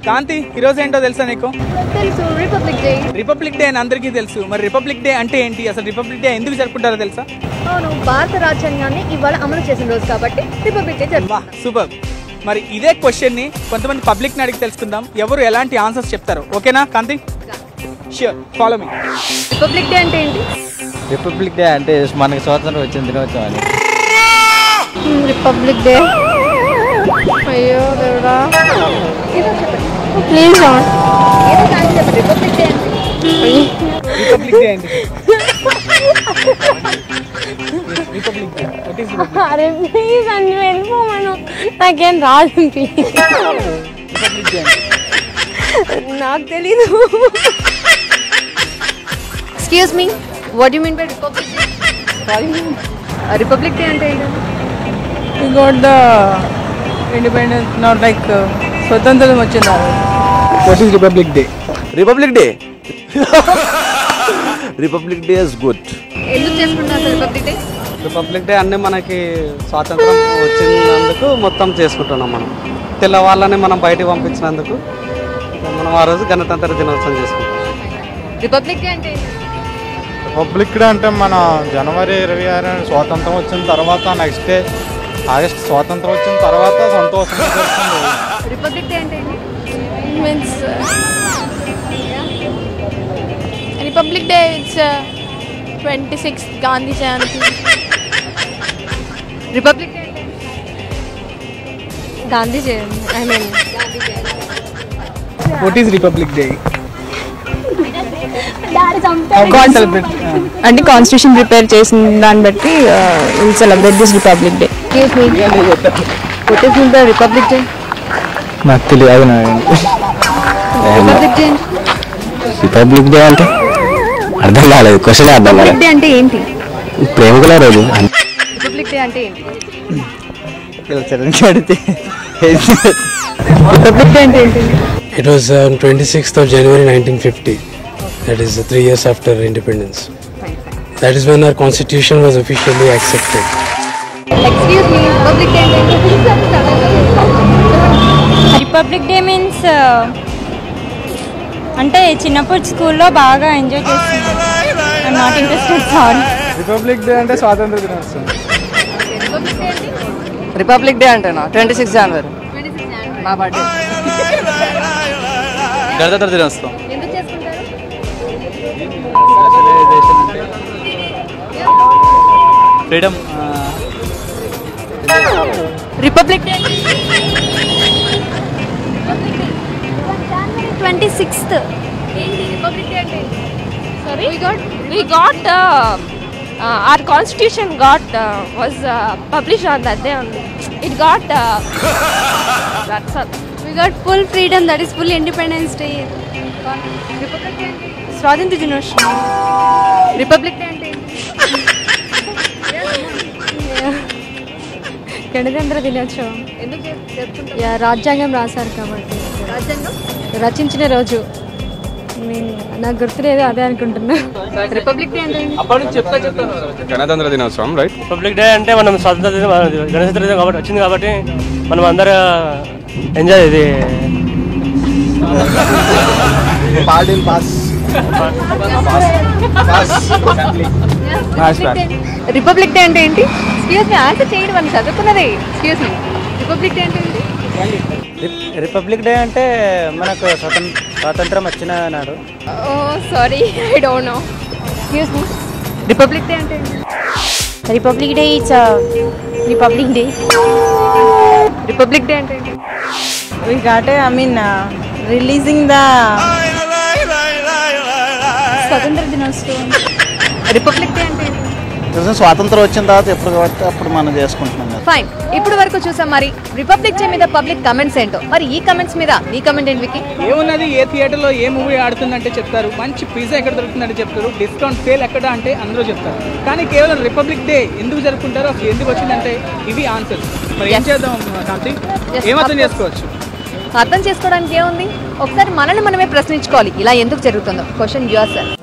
కాంతి ఈ రోజు ఏంటో తెలుసా నీకు? తెలుసు, రిపబ్లిక్ డే. రిపబ్లిక్ డే అని అందరికీ తెలుసు. మరి రిపబ్లిక్ డే అంటే ఏంటి, అసలు రిపబ్లిక్ డే ఎందుకు జరుపుకుంటారో తెలుసా? అవును, భారత రాజ్యాంగాన్ని ఇవాళ అమలు చేసిన రోజు కాబట్టి రిపబ్లిక్ డే జరుపుకుంటాం. సూపర్. మరి ఇదే క్వశ్చన్ ని కొంతమంది పబ్లిక్ ని అడిగి తెలుసుకుందాం, ఎవరు ఎలాంటి ఆన్సర్స్ చెప్తారు. ఓకేనా Kanthi? Sure, follow me. Republic day అంటే ఏంటి? రిపబ్లిక్ డే అంటే మనకి స్వాతంత్రం వచ్చిన దినోత్సవం అని. రిపబ్లిక్ డే, అయ్యో దేవుడా, please republic day republic day ఏంటి? రిపబ్లిక్ డే అరే ప్లీజ్ అని వెళ్ళిపోమను, నాకేం రాదు. రిపబ్లిక్ డే నాకు తెలీదు. Excuse me, what you mean by republic day? Republic day అంటే ఏంటి? We got the independence, not like స్వతంత్రం వచ్చింది. What is republic day? Republic day republic day is good. ఎందుకు చేసుకుంటారు రిపబ్లిక్ డే? రిపబ్లిక్ డే అన్నీ మనకి స్వాతంత్రం వచ్చినందుకు మొత్తం చేసుకుంటున్నాం. మనం తెల్లవాళ్ళని మనం బయటికి పంపించినందుకు మనం ఆ రోజు గణతంత్ర దినోత్సవం చేసుకుంటాం. రిపబ్లిక్ డే అంటే రిపబ్లిక్ డే అంటే మన జనవరి 26 స్వాతంత్రం వచ్చిన తర్వాత నెక్స్ట్ డే ఆగస్ట్ స్వాతంత్రం వచ్చిన తర్వాత సంతోషంగా జరుపుకుంటాం. రిపబ్లిక్ డే అంటే means Republic Day, it's 26th Gandhi Jayanti. Republic day అంటే Gandhi Jayanti. I mean what is republic day? అంటే కాన్స్టిట్యూషన్ ప్రిపేర్ చేసిన దాన్ని బట్టి will celebrate this republic day. What is the republic day? నాకు తెలియదు. రిపబ్లిక్ డే రిపబ్లిక్ డే అంటే అర్థం కాలేదు, క్వశ్చన్ అర్థం కాలేదు. డే అంటే ఏంటి? ప్రేమికుల రోజు. రిపబ్లిక్ డే అంటే ఏంటి? రిపబ్లిక్ డే అంటే ఏంటి? It was on 26th of January 1950. That is 3 years after independence. That is when our constitution was officially accepted. Excuse me, republic day అంటే Republic Day means అంటే చిన్నప్పుడు స్కూల్లో బాగా ఎంజాయ్ చేస్తున్నాను. I'm not interested, sorry. Republic day అంటే స్వాతంత్ర దినోత్సవం. Republic day అంటేనా 26 జనవరి నా బర్త్డే. గణతంత్ర దినోత్సవం. ఎందుకు చేసుకుంటారు? ఫ్రీడమ్. Republic day 26th. ఏంటి? రిపబ్లిక్ డే అంటే Sorry? We got our constitution was published on that day only. It got that's all. we got full freedom, that is full independence day. Republic day అంటే స్వాతంత్ర దినోత్సవం. Republic day అంటే గణతంత్ర దినోత్సవం. ఎందుకు జరుపుకుంటారు? రాజ్యాంగం రాశారు కాబట్టి. రాజ్యాంగం రచించిన రోజు. నాకు గుర్తులేదు, అదే అనుకుంటున్నా. రిపబ్లిక్ డే అంటే గణతంత్ర దినోత్సవం, రైట్? రిపబ్లిక్ డే అంటే మనం స్వాతంత్ర గణతంత్ర దినం కాబట్టి వచ్చింది కాబట్టి మనం అందరూ ఎంజాయ్ ఇది రిపబ్లిక్ డే అంటే ఏంటి? ఎక్స్క్యూజ్ మీ, ఆన్సర్ చేయండి, మనం చదువుకున్నదే. ఎక్స్క్యూజ్ మీ, రిపబ్లిక్ డే అంటే ఏంటి? రిపబ్లిక్ డే అంటే మనకు స్వాతంత్రం వచ్చిన నాడు. Oh sorry, I don't know. Excuse me, republic day అంటే ఏంటి? Republic day it's republic day. Republic day అంటే ఏంటి? We got releasing the స్వతంత్ర దినోత్సవం. రిపబ్లిక్ డే అంటే ఏంటి? స్వాతంత్రం వచ్చిన తర్వాత ఎప్పుడు కాబట్టి అప్పుడు మనం చేసుకుంటున్నాం. ఫైన్, ఇప్పుడు వరకు చూసాం. మరి రిపబ్లిక్ డే మీద పబ్లిక్ కమెంట్స్ ఏంటో, మరి ఈ కమెంట్స్ మీద నీ కమెంట్ ఏంటి వికీ? ఏమున్నది, ఏ థియేటర్లో ఏ మూవీ ఆడుతుందంటే చెప్తారు, మంచి పిజ్జా ఎక్కడ దొరుకుతుందంటే చెప్తారు, డిస్కౌంట్ సేల్ ఎక్కడ అంటే అందరూ చెప్తారు. కానీ కేవలం రిపబ్లిక్ డే ఎందుకు జరుపుకుంటారో, అసలు ఎందుకు వచ్చిందంటే ఇవి ఆన్సర్. మరి ఏం చేద్దాం కాంతి, ఏమర్థం చేసుకోవచ్చు? అర్థం చేసుకోవడానికి ఏముంది, ఒకసారి మనల్ని మనమే ప్రశ్నించుకోవాలి, ఇలా ఎందుకు జరుగుతుందో. Question your self.